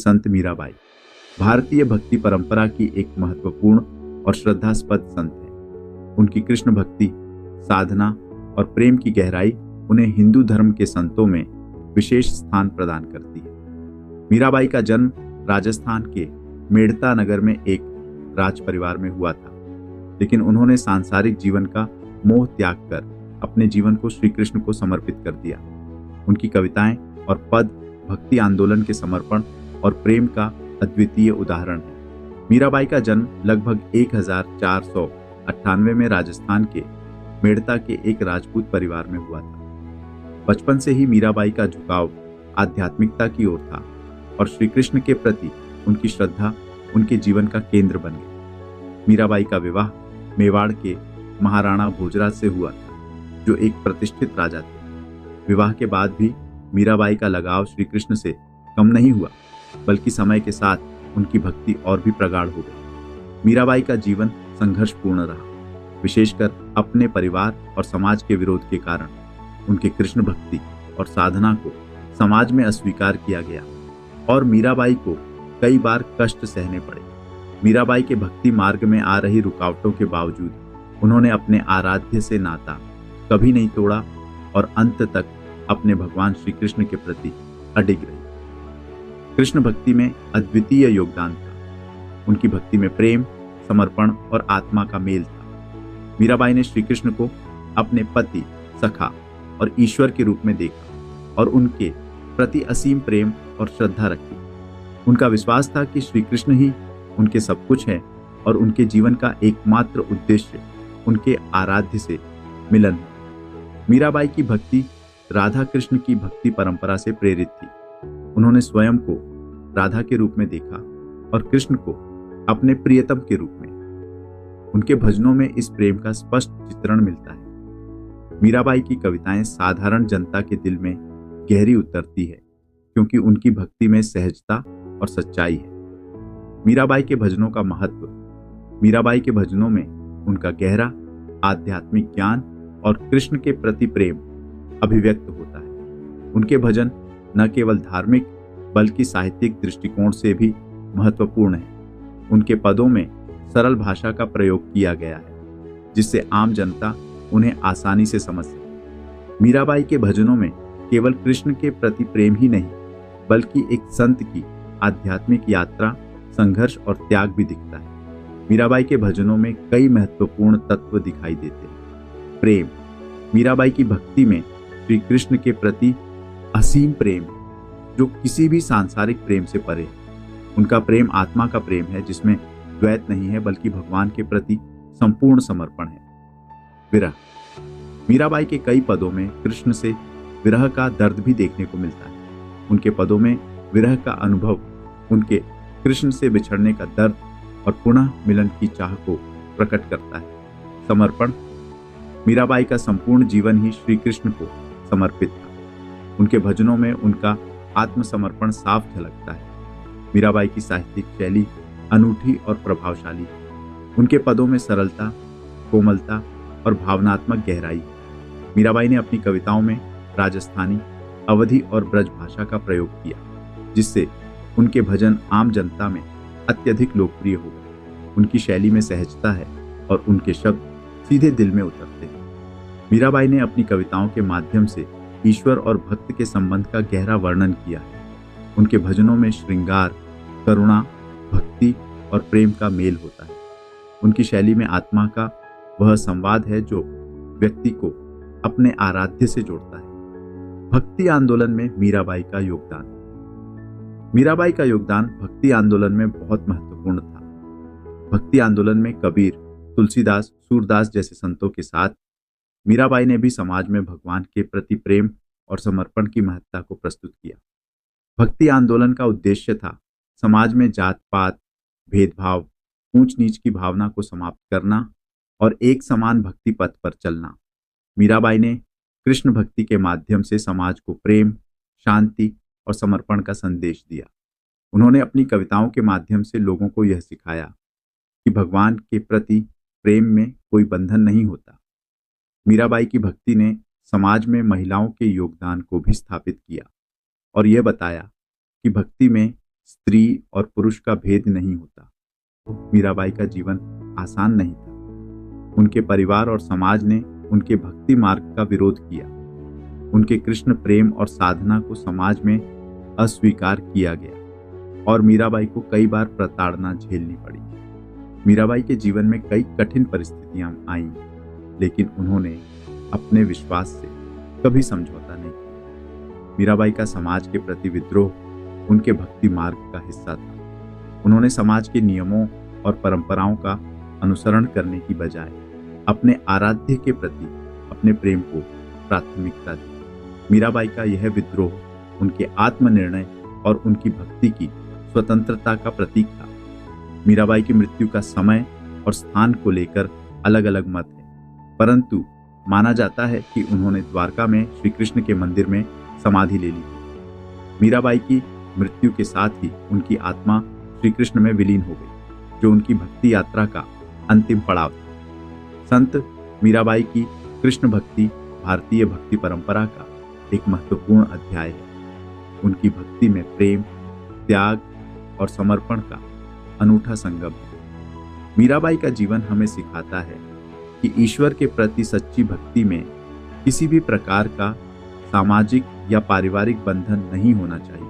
संत मीराबाई भारतीय भक्ति परंपरा की एक महत्वपूर्ण और श्रद्धास्पद संत है। उनकी कृष्ण भक्ति, साधना और प्रेम की गहराई उन्हें हिंदू धर्म के संतों में विशेष स्थान प्रदान करती है। मीराबाई का जन्म राजस्थान के मेड़ता नगर में एक राज परिवार में हुआ था, लेकिन उन्होंने सांसारिक जीवन का मोह त्याग कर अपने जीवन को श्री कृष्ण को समर्पित कर दिया। उनकी कविताएं और पद भक्ति आंदोलन के समर्पण और प्रेम का अद्वितीय उदाहरण है। मीराबाई का जन्म लगभग 1498 में राजस्थान के मेड़ता के एक राजपूत परिवार में हुआ था। बचपन से ही मीराबाई का झुकाव आध्यात्मिकता की ओर था और श्री कृष्ण के प्रति उनकी श्रद्धा उनके जीवन का केंद्र बन गई। मीराबाई का विवाह मेवाड़ के महाराणा भोजराज से हुआ था, जो एक प्रतिष्ठित राजा थे। विवाह के बाद भी मीराबाई का लगाव श्री कृष्ण से कम नहीं हुआ, बल्कि समय के साथ उनकी भक्ति और भी प्रगाढ़ हो गई। मीराबाई का जीवन संघर्षपूर्ण रहा, विशेषकर अपने परिवार और समाज के विरोध के कारण। उनके कृष्ण भक्ति और साधना को समाज में अस्वीकार किया गया और मीराबाई को कई बार कष्ट सहने पड़े। मीराबाई के भक्ति मार्ग में आ रही रुकावटों के बावजूद उन्होंने अपने आराध्य से नाता कभी नहीं तोड़ा और अंत तक अपने भगवान श्री कृष्ण के प्रति अडिग रही। कृष्ण भक्ति में अद्वितीय योगदान था। उनकी भक्ति में प्रेम, समर्पण और आत्मा का मेल था। मीराबाई ने श्री कृष्ण को अपने पति, सखा और ईश्वर के रूप में देखा और उनके प्रति असीम प्रेम और श्रद्धा रखी। उनका विश्वास था कि श्री कृष्ण ही उनके सब कुछ है और उनके जीवन का एकमात्र उद्देश्य उनके आराध्य से मिलन है। मीराबाई की भक्ति राधा कृष्ण की भक्ति परंपरा से प्रेरित थी। उन्होंने स्वयं को राधा के रूप में देखा और कृष्ण को अपने प्रियतम के रूप में। उनके भजनों में इस प्रेम का स्पष्ट चित्रण मिलता है। मीराबाई की कविताएं साधारण जनता के दिल में गहरी उतरती है, क्योंकि उनकी भक्ति में सहजता और सच्चाई है। मीराबाई के भजनों का महत्व। मीराबाई के भजनों में उनका गहरा आध्यात्मिक ज्ञान और कृष्ण के प्रति प्रेम अभिव्यक्त होता है। उनके भजन न केवल धार्मिक बल्कि साहित्यिक दृष्टिकोण से भी महत्वपूर्ण हैं। उनके पदों में सरल भाषा का प्रयोग किया गया है, जिससे आम जनता उन्हें आसानी से समझ सके। मीराबाई के भजनों में केवल कृष्ण के प्रति प्रेम ही नहीं, बल्कि एक संत की आध्यात्मिक यात्रा, संघर्ष और त्याग भी दिखता है। मीराबाई के भजनों में कई महत्वपूर्ण तत्व दिखाई देते हैं। प्रेम। मीराबाई की भक्ति में श्री कृष्ण के प्रति असीम प्रेम, जो किसी भी सांसारिक प्रेम से परे है। उनका प्रेम आत्मा का प्रेम है, जिसमें द्वैत नहीं है, बल्कि भगवान के प्रति संपूर्ण समर्पण है। विरह। मीराबाई के कई पदों में कृष्ण से विरह का दर्द भी देखने को मिलता है। उनके पदों में विरह का अनुभव उनके कृष्ण से बिछड़ने का दर्द और पुनः मिलन की चाह को प्रकट करता है। समर्पण। मीराबाई का संपूर्ण जीवन ही श्री कृष्ण को समर्पित था। उनके भजनों में उनका आत्मसमर्पण साफ झलकता है। मीराबाई की साहित्यिक शैली अनूठी और प्रभावशाली है। उनके पदों में सरलता, कोमलता और भावनात्मक गहराई। मीराबाई ने अपनी कविताओं में राजस्थानी, अवधी और ब्रज भाषा का प्रयोग किया, जिससे उनके भजन आम जनता में अत्यधिक लोकप्रिय हो गए। उनकी शैली में सहजता है और उनके शब्द सीधे दिल में उतरते हैं। मीराबाई ने अपनी कविताओं के माध्यम से ईश्वर और भक्त के संबंध का गहरा वर्णन किया है। उनके भजनों में श्रृंगार, करुणा, भक्ति और प्रेम का मेल होता है। उनकी शैली में आत्मा का वह संवाद है जो व्यक्ति को अपने आराध्य से जोड़ता है। भक्ति आंदोलन में मीराबाई का योगदान। मीराबाई का योगदान भक्ति आंदोलन में बहुत महत्वपूर्ण था। भक्ति आंदोलन में कबीर, तुलसीदास, सूरदास जैसे संतों के साथ मीराबाई ने भी समाज में भगवान के प्रति प्रेम और समर्पण की महत्ता को प्रस्तुत किया। भक्ति आंदोलन का उद्देश्य था समाज में जात पात, भेदभाव, ऊंच नीच की भावना को समाप्त करना और एक समान भक्ति पथ पर चलना। मीराबाई ने कृष्ण भक्ति के माध्यम से समाज को प्रेम, शांति और समर्पण का संदेश दिया। उन्होंने अपनी कविताओं के माध्यम से लोगों को यह सिखाया कि भगवान के प्रति प्रेम में कोई बंधन नहीं होता। मीराबाई की भक्ति ने समाज में महिलाओं के योगदान को भी स्थापित किया और यह बताया कि भक्ति में स्त्री और पुरुष का भेद नहीं होता। मीराबाई का जीवन आसान नहीं था। उनके परिवार और समाज ने उनके भक्ति मार्ग का विरोध किया। उनके कृष्ण प्रेम और साधना को समाज में अस्वीकार किया गया और मीराबाई को कई बार प्रताड़ना झेलनी पड़ी। मीराबाई के जीवन में कई कठिन परिस्थितियां आईं, लेकिन उन्होंने अपने विश्वास से कभी समझौता नहीं किया। मीराबाई का समाज के प्रति विद्रोह उनके भक्ति मार्ग का हिस्सा था। उन्होंने समाज के नियमों और परंपराओं का अनुसरण करने की बजाय अपने आराध्य के प्रति अपने प्रेम को प्राथमिकता दी। मीराबाई का यह विद्रोह उनके आत्मनिर्णय और उनकी भक्ति की स्वतंत्रता का प्रतीक था। मीराबाई की मृत्यु का समय और स्थान को लेकर अलग अलग मत है, परंतु माना जाता है कि उन्होंने द्वारका में श्री कृष्ण के मंदिर में समाधि ले ली थी। मीराबाई की मृत्यु के साथ ही उनकी आत्मा श्री कृष्ण में विलीन हो गई, जो उनकी भक्ति यात्रा का अंतिम पड़ाव था। संत मीराबाई की कृष्ण भक्ति भारतीय भक्ति परंपरा का एक महत्वपूर्ण अध्याय है। उनकी भक्ति में प्रेम, त्याग और समर्पण का अनूठा संगम है। मीराबाई का जीवन हमें सिखाता है कि ईश्वर के प्रति सच्ची भक्ति में किसी भी प्रकार का सामाजिक या पारिवारिक बंधन नहीं होना चाहिए।